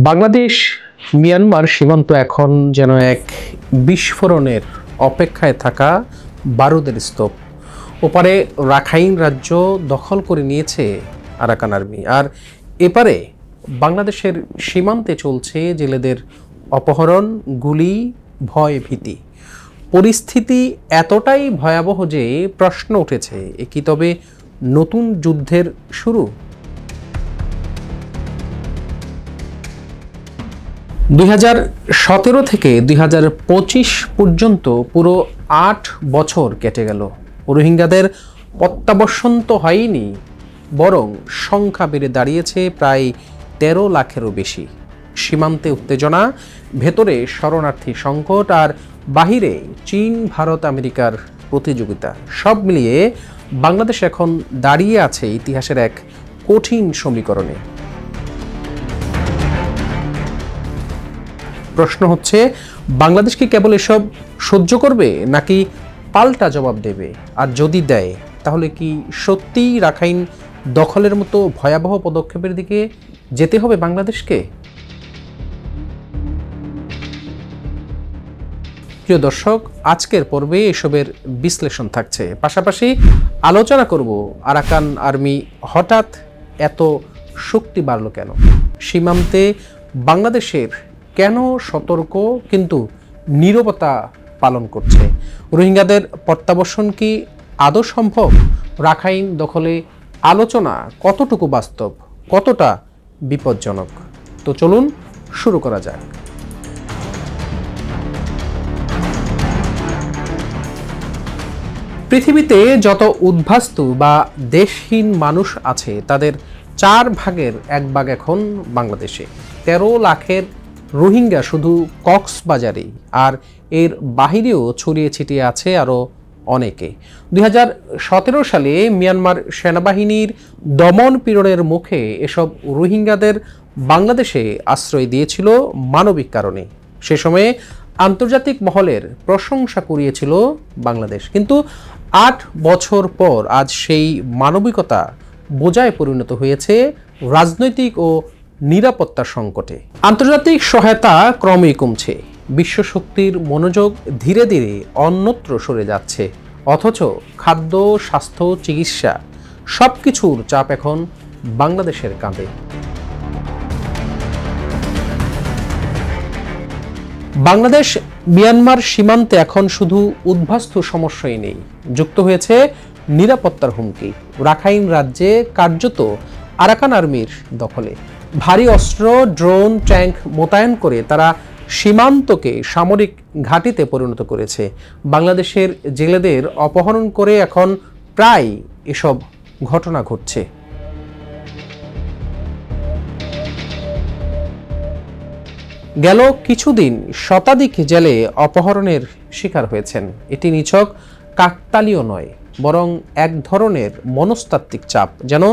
Bangladesh Myanmar সীমান্ত এখন যেন এক বিস্ফোরণের অপেক্ষায় থাকা বারুদের স্তূপ। ওপারে রাখাইন রাজ্য দখল করে নিয়েছে আরাকান আর্মি, আর এপারে বাংলাদেশের সীমান্তে চলছে জেলেদের অপহরণ, গুলি, ভয়, ভীতি। পরিস্থিতি এতটাই ভয়াবহ যে প্রশ্ন উঠেছে, এ কি তবে নতুন যুদ্ধের শুরু? 2017 থেকে 2025 পর্যন্ত পুরো 8 বছর কেটে গেল। রোহিঙ্গাদের প্রত্যাবর্তন তো হয়নি, বরং সংখ্যা বেড়ে দাঁড়িয়েছে প্রায় 13 লাখেরও বেশি। সীমান্তে উত্তেজনা, ভেতরে শরণার্থী সংকট, আর বাহিরে চীন, ভারত, আমেরিকার প্রতিযোগিতা, সব মিলিয়ে বাংলাদেশ এখন দাঁড়িয়ে আছে ইতিহাসের এক কঠিন সমীকরণে। প্রশ্ন হচ্ছে, বাংলাদেশ কি কেবল এসব সহ্য করবে নাকি পাল্টা জবাব দেবে? আর যদি দেয়, তাহলে কি সত্যিই রাখাইন দখলের মতো ভয়াবহ পদক্ষেপের দিকে যেতে হবে বাংলাদেশকে? প্রিয় দর্শক, আজকের পর্বে এসবের বিশ্লেষণ থাকছে, পাশাপাশি আলোচনা করব আরাকান আর্মি হঠাৎ এত শক্তি বাড়ল কেন, সীমান্তে বাংলাদেশের কেন সতর্ক কিন্তু নীরবতা পালন করছে, রোহিঙ্গাদের প্রত্যাবর্তন কি আদৌ সম্ভব, রাখাইন দখলে আলোচনা কতটুকু বাস্তব, কতটা বিপজ্জনক। তো চলুন শুরু করা যাক। পৃথিবীতে যত উদ্বাস্তু বা দেশহীন মানুষ আছে, তাদের 4 ভাগের 1 ভাগ এখন বাংলাদেশে। 13 লাখের রোহিঙ্গা শুধু কক্সবাজারেই, আর এর বাহিরেও ছড়িয়ে ছিটিয়ে আছে আরও অনেকে। 2017 সালে মিয়ানমার সেনাবাহিনীর দমন পীড়নের মুখে এসব রোহিঙ্গাদের বাংলাদেশে আশ্রয় দিয়েছিল মানবিক কারণে। সে সময়ে আন্তর্জাতিক মহলের প্রশংসা কুড়িয়েছিল বাংলাদেশ, কিন্তু 8 বছর পর আজ সেই মানবিকতা বোঝায় পরিণত হয়েছে রাজনৈতিক ও নিরাপত্তা সংকটে। আন্তর্জাতিক সহায়তা ক্রমেই কমছে, বিশ্বশক্তির মনোযোগ ধীরে ধীরে অন্যত্র সরে যাচ্ছে, অথচ খাদ্য, স্বাস্থ্য, চিকিৎসা সবকিছুর চাপ এখন বাংলাদেশের কাঁধে। বাংলাদেশ মিয়ানমার সীমান্তে এখন শুধু উদ্বাস্তু সমস্যাই নেই, যুক্ত হয়েছে নিরাপত্তার হুমকি। রাখাইন রাজ্যে কার্যত আরাকান আর্মির দখলে। ভারী অস্ত্র, ড্রোন, ট্যাঙ্ক মোতায়েন করে তারা সীমান্তকে সামরিক ঘাঁটিতে পরিণত করেছে। বাংলাদেশের জেলেদের অপহরণ করে এখন প্রায় এসব ঘটনা ঘটছে। গেল কিছুদিন শতাধিক জেলে অপহরণের শিকার হয়েছেন। এটি নিছক কাকতালীয় নয়, বরং এক ধরনের মনস্তাত্ত্বিক চাপ, যেন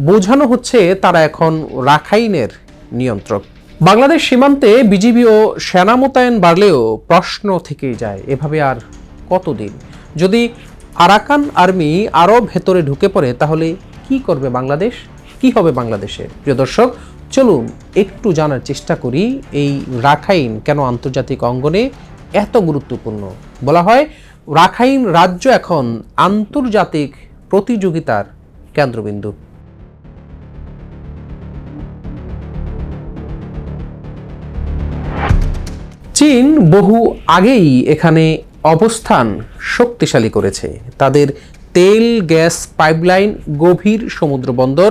বোঝানো হচ্ছে তারা এখন রাখাইনের নিয়ন্ত্রক। বাংলাদেশ সীমান্তে বিজিবি ও সেনা মোতায়েন বাড়লেও প্রশ্ন থেকেই যায়, এভাবে আর কতদিন? যদি আরাকান আর্মি আরও ভেতরে ঢুকে পড়ে, তাহলে কি করবে বাংলাদেশ? কি হবে বাংলাদেশের? প্রিয় দর্শক, চলুন একটু জানার চেষ্টা করি এই রাখাইন কেন আন্তর্জাতিক অঙ্গনে এত গুরুত্বপূর্ণ। বলা হয় রাখাইন রাজ্য এখন আন্তর্জাতিক প্রতিযোগিতার কেন্দ্রবিন্দু। চীন বহু আগেই এখানে অবস্থান শক্তিশালী করেছে। তাদের তেল, গ্যাস পাইপলাইন, গভীর সমুদ্র বন্দর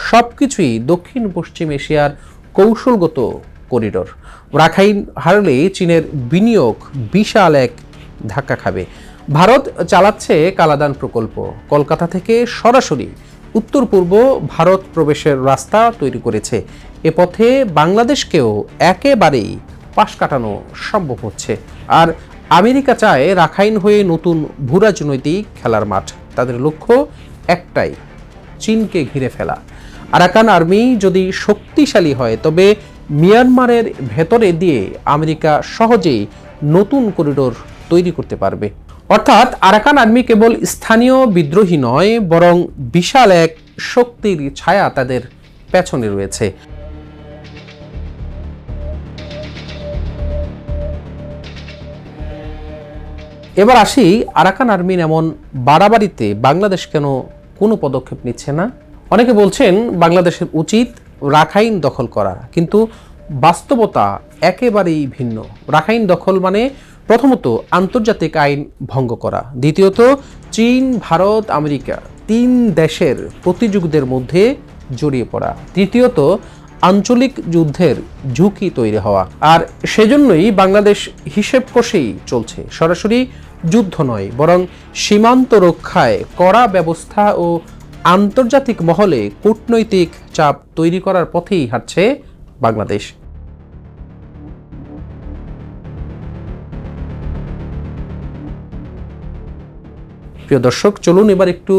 সবকিছুই দক্ষিণ পশ্চিম এশিয়ার কৌশলগত করিডোর। রাখাইন হারলে চীনের বিনিয়োগ বিশাল এক ধাক্কা খাবে। ভারত চালাচ্ছে কালাদান প্রকল্প, কলকাতা থেকে সরাসরি উত্তর পূর্ব ভারত প্রবেশের রাস্তা তৈরি করেছে। এ পথে বাংলাদেশকেও একেবারেই পাশ কাটানো সম্ভব হচ্ছে। আর আমেরিকা চায় রাখাইন হয়ে নতুন ভূরাজনৈতিক খেলার মাঠ। তাদের লক্ষ্য একটাই, চীনকে ঘিরে ফেলা। আরাকান আর্মি যদি শক্তিশালী হয়, তবে মিয়ানমারের ভেতরে দিয়ে আমেরিকা সহজেই নতুন করিডোর তৈরি করতে পারবে। অর্থাৎ আরাকান আর্মি কেবল স্থানীয় বিদ্রোহী নয়, বরং বিশাল এক শক্তির ছায়া তাদের পেছনে রয়েছে। এবার আসি, আরাকান আর্মির এমন বাড়াবাড়িতে বাংলাদেশ কেন কোনো পদক্ষেপ নিচ্ছে না? অনেকে বলছেন বাংলাদেশের উচিত রাখাইন দখল করা, কিন্তু বাস্তবতা একেবারেই ভিন্ন। রাখাইন দখল মানে প্রথমত আন্তর্জাতিক আইন ভঙ্গ করা, দ্বিতীয়ত চীন, ভারত, আমেরিকা 3 দেশের প্রতিযোগীদের মধ্যে জড়িয়ে পড়া, তৃতীয়ত আঞ্চলিক যুদ্ধের ঝুঁকি তৈরি হওয়া। আর সেজন্যই বাংলাদেশ হিসেব কষেই চলছে। সরাসরি যুদ্ধ নয়, বরং সীমান্ত রক্ষায় কড়া ব্যবস্থা ও আন্তর্জাতিক মহলে কূটনৈতিক চাপ তৈরি করার পথেই হাঁটছে বাংলাদেশ। প্রিয় দর্শক, চলুন এবার একটু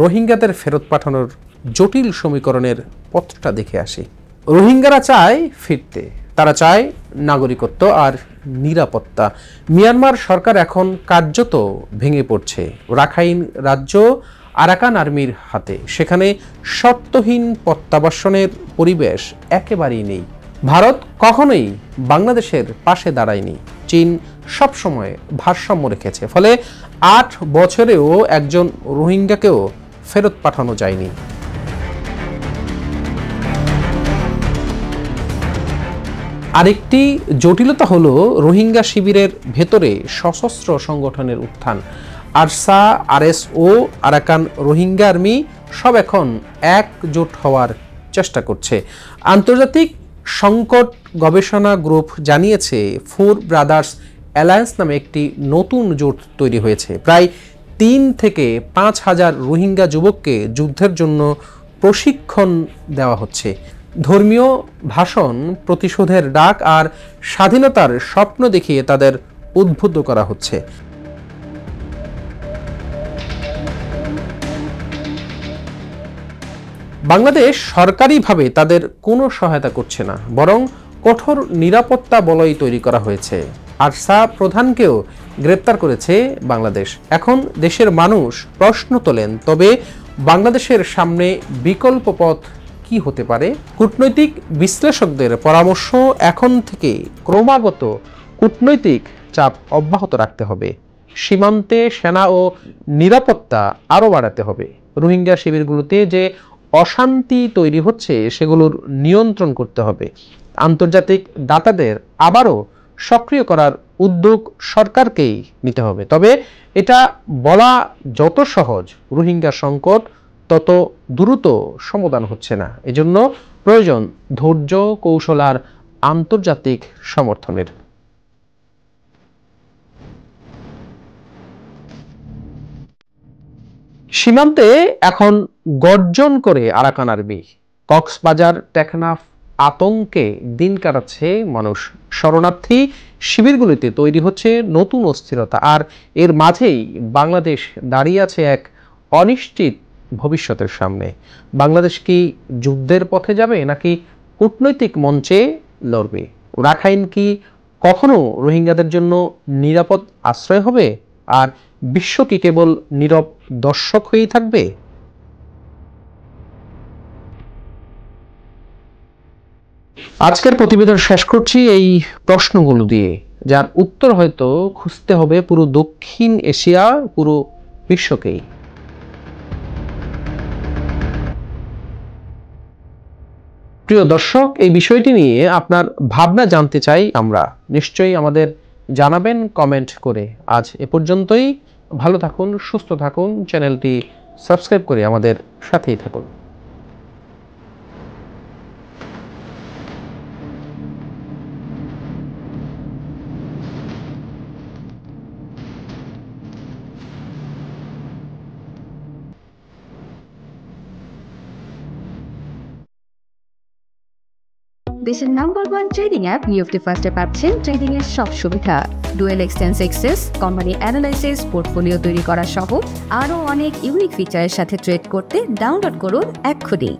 রোহিঙ্গাদের ফেরত পাঠানোর জটিল সমীকরণের পথটা দেখে আসি। রোহিঙ্গারা চায় ফিরতে, তারা চায় নাগরিকত্ব আর নিরাপত্তা। মিয়ানমার সরকার এখন কার্যত ভেঙে পড়ছে। রাখাইন রাজ্য আরাকান আর্মির হাতে, সেখানে শর্তহীন প্রত্যাবাসনের পরিবেশ একেবারেই নেই। ভারত কখনোই বাংলাদেশের পাশে দাঁড়ায়নি, চীন সবসময় ভারসাম্য রেখেছে, ফলে 8 বছরেও একজন রোহিঙ্গাকেও ফেরত পাঠানো যায়নি। আরেকটি জটিলতা হলো রোহিঙ্গা শিবিরের ভেতরে সশস্ত্র সংগঠনের উত্থান। ARSA, RSO, Arakan Rohingya army সব এখন একজোট হওয়ার চেষ্টা করছে। আন্তর্জাতিক সংকট গবেষণা গ্রুপ জানিয়েছে 4 ব্রাদার্স অ্যালায়েন্স নামে একটি নতুন জোট তৈরি হয়েছে। প্রায় 3 থেকে 5 হাজার রোহিঙ্গা যুবককে যুদ্ধের জন্য প্রশিক্ষণ দেওয়া হচ্ছে। ধর্মীয় ভাষণ, প্রতিশোধের ডাক আর স্বাধীনতার স্বপ্ন দেখিয়ে তাদের উদ্বুদ্ধ করা হচ্ছে। বাংলাদেশ সরকারিভাবে তাদের কোনো সহায়তা করছে না, বরং কঠোর নিরাপত্তা বলয় তৈরি করা হয়েছে। আরসা প্রধানকেও গ্রেপ্তার করেছে বাংলাদেশ। এখন দেশের মানুষ প্রশ্ন তোলেন, তবে বাংলাদেশের সামনে বিকল্প পথ কি হতে পারে? কূটনৈতিক বিশ্লেষকদের পরামর্শ, এখন থেকে ক্রমাগত কূটনৈতিক চাপ অব্যাহত রাখতে হবে। সীমান্তে সেনা ও নিরাপত্তা আরও বাড়াতে হবে। রোহিঙ্গা শিবিরগুলোতে যে অশান্তি তৈরি হচ্ছে সেগুলোর নিয়ন্ত্রণ করতে হবে। আন্তর্জাতিক দাতাদের আবারও সক্রিয় করার উদ্যোগ সরকারকেই নিতে হবে। তবে এটা বলা যত সহজ, রোহিঙ্গা সংকট তত দ্রুত সমাধান হচ্ছে না। এজন্য প্রয়োজন ধৈর্য, কৌশল আর আন্তর্জাতিক সমর্থনের। সীমান্তে এখন গর্জন করে আরাকান আর্মি। কক্সবাজার, টেকনাফ আতঙ্কে দিন কাটাচ্ছে মানুষ। শরণার্থী শিবিরগুলিতে তৈরি হচ্ছে নতুন অস্থিরতা, আর এর মাঝেই বাংলাদেশ দাঁড়িয়ে আছে এক অনিশ্চিত ভবিষ্যতের সামনে। বাংলাদেশ কি যুদ্ধের পথে যাবে, নাকি কূটনৈতিক মঞ্চে লড়বে? রাখাইন কি কখনো রোহিঙ্গাদের জন্য নিরাপদ আশ্রয় হবে, আর বিশ্ব কি কেবল নীরব দর্শক হয়েই থাকবে? আজকের প্রতিবেদন শেষ করছি এই প্রশ্নগুলো দিয়ে, যার উত্তর হয়তো খুঁজতে হবে পুরো দক্ষিণ এশিয়া, পুরো বিশ্বকেই। প্রিয় দর্শক, এই বিষয়টি নিয়ে আপনার ভাবনা জানতে চাই আমরা। নিশ্চয়ই আমাদের জানাবেন কমেন্ট করে। আজ এ পর্যন্তই। ভালো থাকুন, সুস্থ থাকুন, চ্যানেলটি সাবস্ক্রাইব করে আমাদের সাথেই থাকুন। দেশের নাম্বার 1 ট্রেডিং অ্যাপ নিফটি ফার্স্টে পাচ্ছেন ট্রেডিং এর সব সুবিধা, dual exchange access, company analysis, portfolio তৈরি করা সহ আরও অনেক ইউনিক ফিচারের সাথে ট্রেড করতে ডাউনলোড করুন এক্ষুনি।